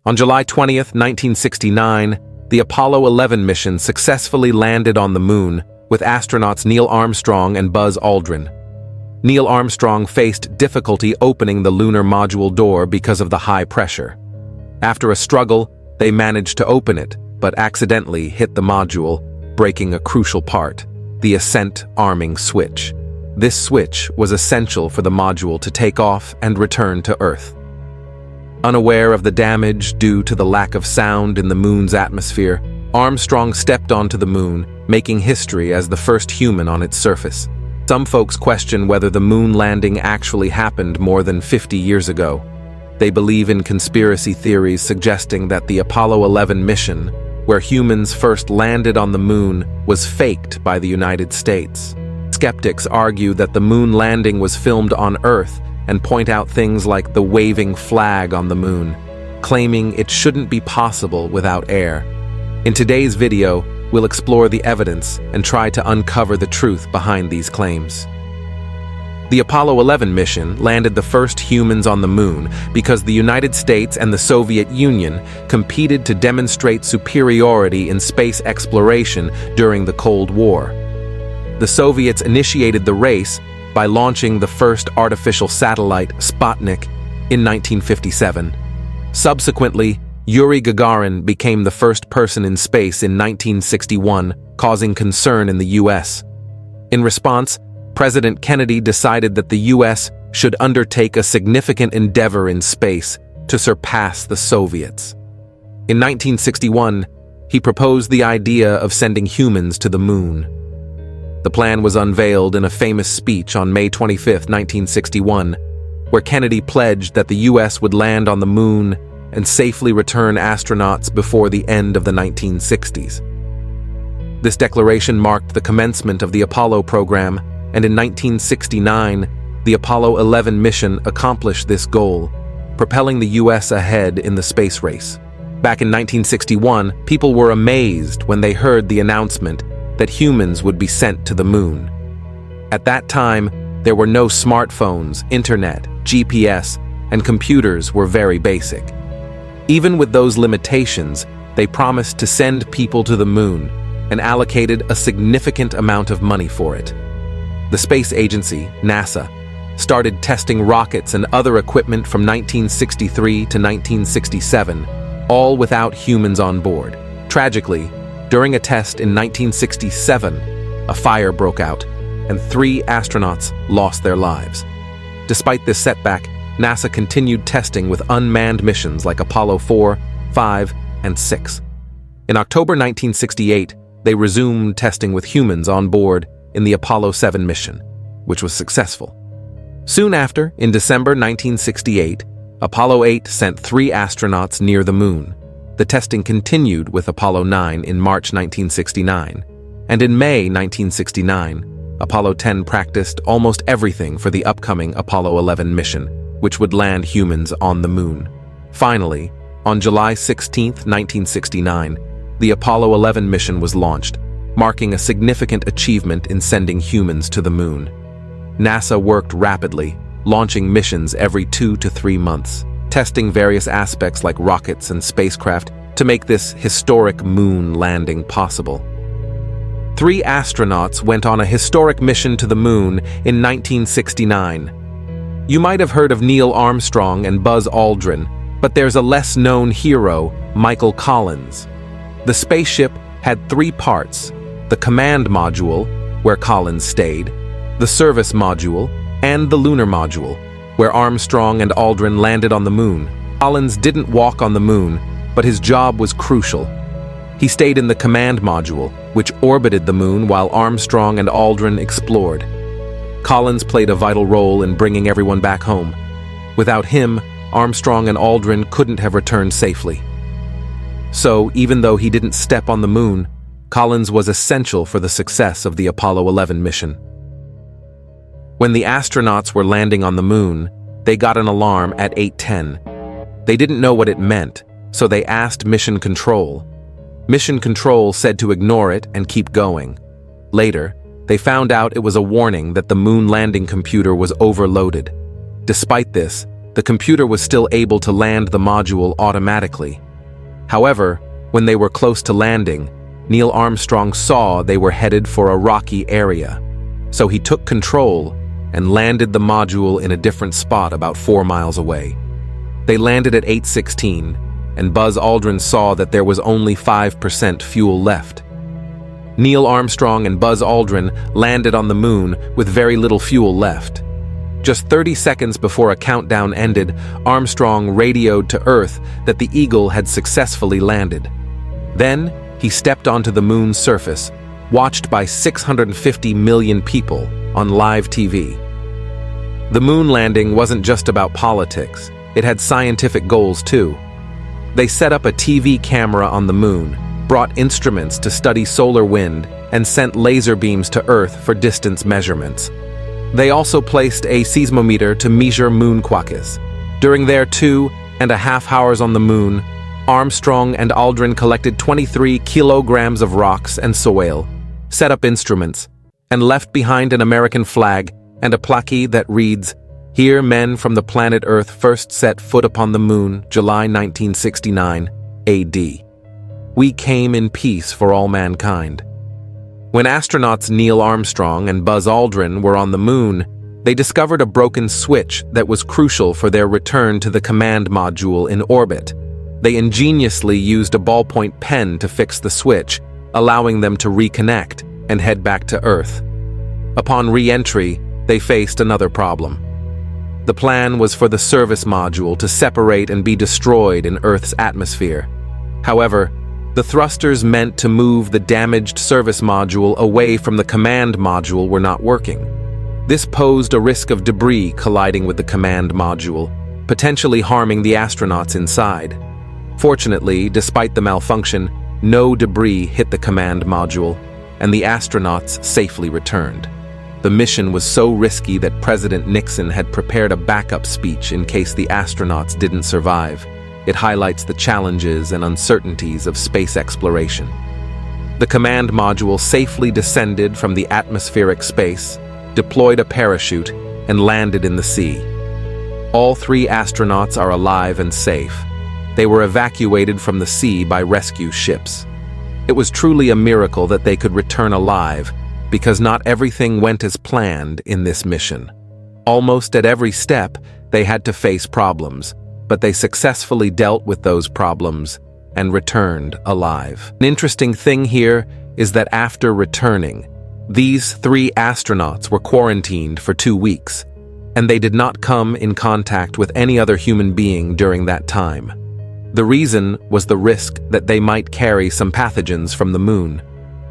On July 20, 1969, the Apollo 11 mission successfully landed on the moon with astronauts Neil Armstrong and Buzz Aldrin. Neil Armstrong faced difficulty opening the lunar module door because of the high pressure. After a struggle, they managed to open it, but accidentally hit the module, breaking a crucial part, the ascent arming switch. This switch was essential for the module to take off and return to Earth. Unaware of the damage due to the lack of sound in the moon's atmosphere, Armstrong stepped onto the moon, making history as the first human on its surface. Some folks question whether the moon landing actually happened more than 50 years ago. They believe in conspiracy theories suggesting that the Apollo 11 mission, where humans first landed on the moon, was faked by the United States. Skeptics argue that the moon landing was filmed on Earth and point out things like the waving flag on the moon, claiming it shouldn't be possible without air. In today's video, we'll explore the evidence and try to uncover the truth behind these claims. The Apollo 11 mission landed the first humans on the moon because the United States and the Soviet Union competed to demonstrate superiority in space exploration during the Cold War. The Soviets initiated the race by launching the first artificial satellite, Sputnik, in 1957. Subsequently, Yuri Gagarin became the first person in space in 1961, causing concern in the U.S. In response, President Kennedy decided that the U.S. should undertake a significant endeavor in space to surpass the Soviets. In 1961, he proposed the idea of sending humans to the moon. The plan was unveiled in a famous speech on May 25, 1961, where Kennedy pledged that the U.S. would land on the moon and safely return astronauts before the end of the 1960s. This declaration marked the commencement of the Apollo program, and in 1969, the Apollo 11 mission accomplished this goal, propelling the U.S. ahead in the space race. Back in 1961, people were amazed when they heard the announcement that humans would be sent to the moon. At that time, there were no smartphones, internet, GPS, and computers were very basic. Even with those limitations, they promised to send people to the moon and allocated a significant amount of money for it. The space agency, NASA, started testing rockets and other equipment from 1963 to 1967, all without humans on board. Tragically, during a test in 1967, a fire broke out, and 3 astronauts lost their lives. Despite this setback, NASA continued testing with unmanned missions like Apollo 4, 5, and 6. In October 1968, they resumed testing with humans on board in the Apollo 7 mission, which was successful. Soon after, in December 1968, Apollo 8 sent 3 astronauts near the moon. The testing continued with Apollo 9 in March 1969, and in May 1969, Apollo 10 practiced almost everything for the upcoming Apollo 11 mission, which would land humans on the moon. Finally, on July 16, 1969, the Apollo 11 mission was launched, marking a significant achievement in sending humans to the moon. NASA worked rapidly, launching missions every 2 to 3 months, testing various aspects like rockets and spacecraft to make this historic moon landing possible. 3 astronauts went on a historic mission to the moon in 1969. You might have heard of Neil Armstrong and Buzz Aldrin, but there's a less-known hero, Michael Collins. The spaceship had 3 parts: the command module, where Collins stayed, the service module, and the lunar module, where Armstrong and Aldrin landed on the moon. Collins didn't walk on the moon, but his job was crucial. He stayed in the command module, which orbited the moon while Armstrong and Aldrin explored. Collins played a vital role in bringing everyone back home. Without him, Armstrong and Aldrin couldn't have returned safely. So, even though he didn't step on the moon, Collins was essential for the success of the Apollo 11 mission. When the astronauts were landing on the moon, they got an alarm at 8:10. They didn't know what it meant, so they asked Mission Control. Mission Control said to ignore it and keep going. Later, they found out it was a warning that the moon landing computer was overloaded. Despite this, the computer was still able to land the module automatically. However, when they were close to landing, Neil Armstrong saw they were headed for a rocky area. So he took control and landed the module in a different spot about 4 miles away. They landed at 8:16, and Buzz Aldrin saw that there was only 5% fuel left. Neil Armstrong and Buzz Aldrin landed on the moon with very little fuel left. Just 30 seconds before a countdown ended, Armstrong radioed to Earth that the Eagle had successfully landed. Then, he stepped onto the moon's surface, watched by 650 million people on live TV. The moon landing wasn't just about politics, it had scientific goals too. They set up a TV camera on the moon, brought instruments to study solar wind, and sent laser beams to Earth for distance measurements. They also placed a seismometer to measure moonquakes. During their 2.5 hours on the moon, Armstrong and Aldrin collected 23 kilograms of rocks and soil, set up instruments, and left behind an American flag and a plaque that reads, "Here men from the planet Earth first set foot upon the moon, July 1969, AD. We came in peace for all mankind." When astronauts Neil Armstrong and Buzz Aldrin were on the moon, they discovered a broken switch that was crucial for their return to the command module in orbit. They ingeniously used a ballpoint pen to fix the switch, allowing them to reconnect and head back to Earth. Upon re-entry, they faced another problem. The plan was for the service module to separate and be destroyed in Earth's atmosphere. However, the thrusters meant to move the damaged service module away from the command module were not working. This posed a risk of debris colliding with the command module, potentially harming the astronauts inside. Fortunately, despite the malfunction, no debris hit the command module, and the astronauts safely returned. The mission was so risky that President Nixon had prepared a backup speech in case the astronauts didn't survive. It highlights the challenges and uncertainties of space exploration. The command module safely descended from the atmospheric space, deployed a parachute, and landed in the sea. All 3 astronauts are alive and safe. They were evacuated from the sea by rescue ships. It was truly a miracle that they could return alive, because not everything went as planned in this mission. Almost at every step, they had to face problems, but they successfully dealt with those problems and returned alive. An interesting thing here is that after returning, these 3 astronauts were quarantined for 2 weeks, and they did not come in contact with any other human being during that time. The reason was the risk that they might carry some pathogens from the moon.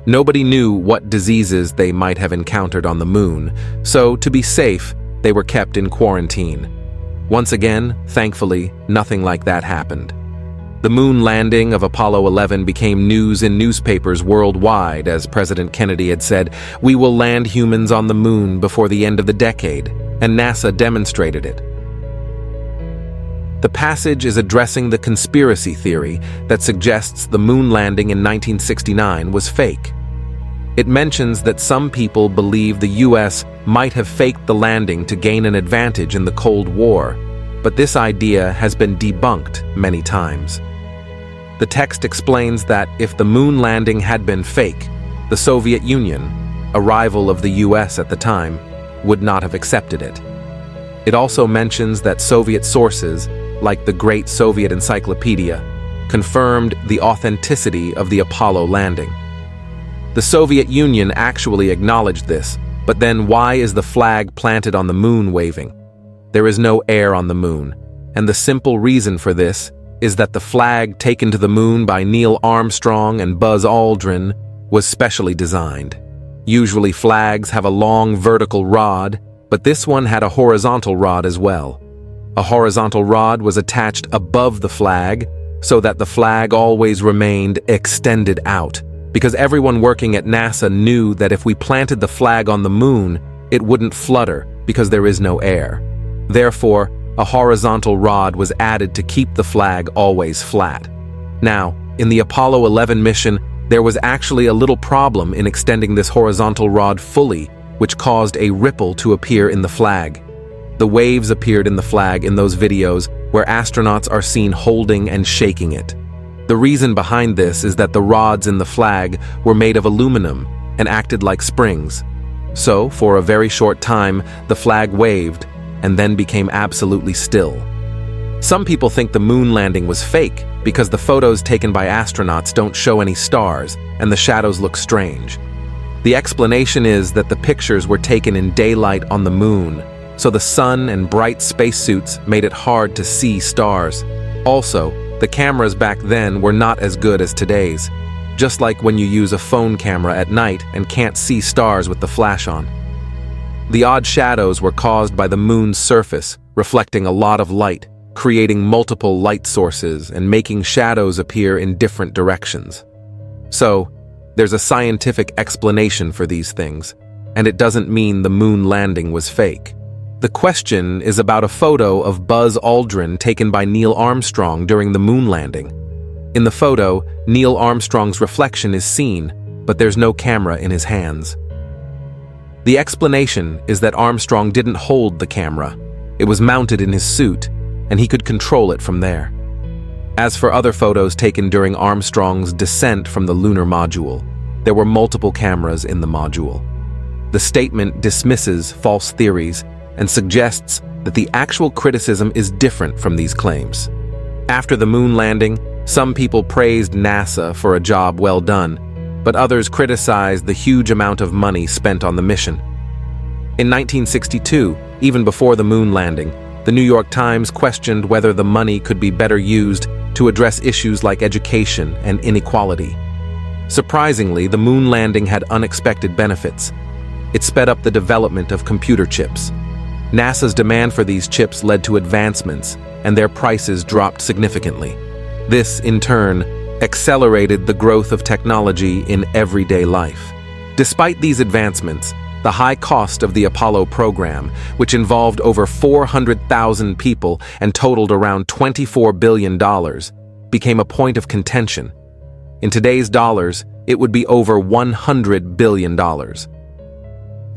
Nobody knew what diseases they might have encountered on the moon, so to be safe, they were kept in quarantine. Once again, thankfully, nothing like that happened. The moon landing of Apollo 11 became news in newspapers worldwide, as President Kennedy had said, "We will land humans on the moon before the end of the decade," and NASA demonstrated it. The passage is addressing the conspiracy theory that suggests the moon landing in 1969 was fake. It mentions that some people believe the US might have faked the landing to gain an advantage in the Cold War, but this idea has been debunked many times. The text explains that if the moon landing had been fake, the Soviet Union, a rival of the US at the time, would not have accepted it. It also mentions that Soviet sources, like the Great Soviet Encyclopedia, confirmed the authenticity of the Apollo landing. The Soviet Union actually acknowledged this, but then why is the flag planted on the moon waving? There is no air on the moon, and the simple reason for this is that the flag taken to the moon by Neil Armstrong and Buzz Aldrin was specially designed. Usually flags have a long vertical rod, but this one had a horizontal rod as well. A horizontal rod was attached above the flag so that the flag always remained extended out, because everyone working at NASA knew that if we planted the flag on the moon, it wouldn't flutter because there is no air. Therefore, a horizontal rod was added to keep the flag always flat. Now, in the Apollo 11 mission, there was actually a little problem in extending this horizontal rod fully, which caused a ripple to appear in the flag. The waves appeared in the flag in those videos where astronauts are seen holding and shaking it. The reason behind this is that the rods in the flag were made of aluminum and acted like springs. So, for a very short time, the flag waved and then became absolutely still. Some people think the moon landing was fake because the photos taken by astronauts don't show any stars and the shadows look strange. The explanation is that the pictures were taken in daylight on the moon, so the sun and bright spacesuits made it hard to see stars. Also, the cameras back then were not as good as today's, just like when you use a phone camera at night and can't see stars with the flash on. The odd shadows were caused by the moon's surface, reflecting a lot of light, creating multiple light sources and making shadows appear in different directions. So, there's a scientific explanation for these things, and it doesn't mean the moon landing was fake. The question is about a photo of Buzz Aldrin taken by Neil Armstrong during the moon landing. In the photo, Neil Armstrong's reflection is seen, but there's no camera in his hands. The explanation is that Armstrong didn't hold the camera. It was mounted in his suit, and he could control it from there. As for other photos taken during Armstrong's descent from the lunar module, there were multiple cameras in the module. The statement dismisses false theories and suggests that the actual criticism is different from these claims. After the moon landing, some people praised NASA for a job well done, but others criticized the huge amount of money spent on the mission. In 1962, even before the moon landing, the New York Times questioned whether the money could be better used to address issues like education and inequality. Surprisingly, the moon landing had unexpected benefits. It sped up the development of computer chips. NASA's demand for these chips led to advancements, and their prices dropped significantly. This, in turn, accelerated the growth of technology in everyday life. Despite these advancements, the high cost of the Apollo program, which involved over 400,000 people and totaled around $24 billion, became a point of contention. In today's dollars, it would be over $100 billion.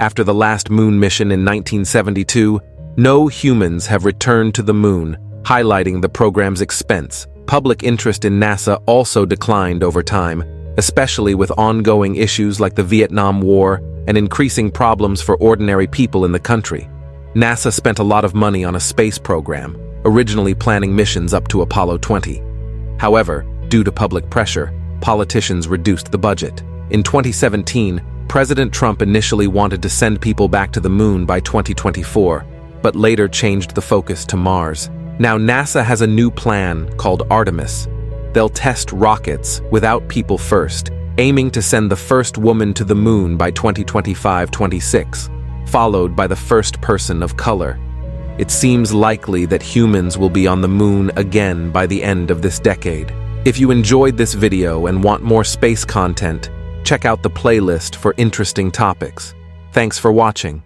After the last moon mission in 1972, no humans have returned to the moon, highlighting the program's expense. Public interest in NASA also declined over time, especially with ongoing issues like the Vietnam War and increasing problems for ordinary people in the country. NASA spent a lot of money on a space program, originally planning missions up to Apollo 20. However, due to public pressure, politicians reduced the budget. In 2017, President Trump initially wanted to send people back to the moon by 2024, but later changed the focus to Mars. Now NASA has a new plan called Artemis. They'll test rockets without people first, aiming to send the first woman to the moon by 2025-26, followed by the first person of color. It seems likely that humans will be on the moon again by the end of this decade. If you enjoyed this video and want more space content, check out the playlist for interesting topics. Thanks for watching.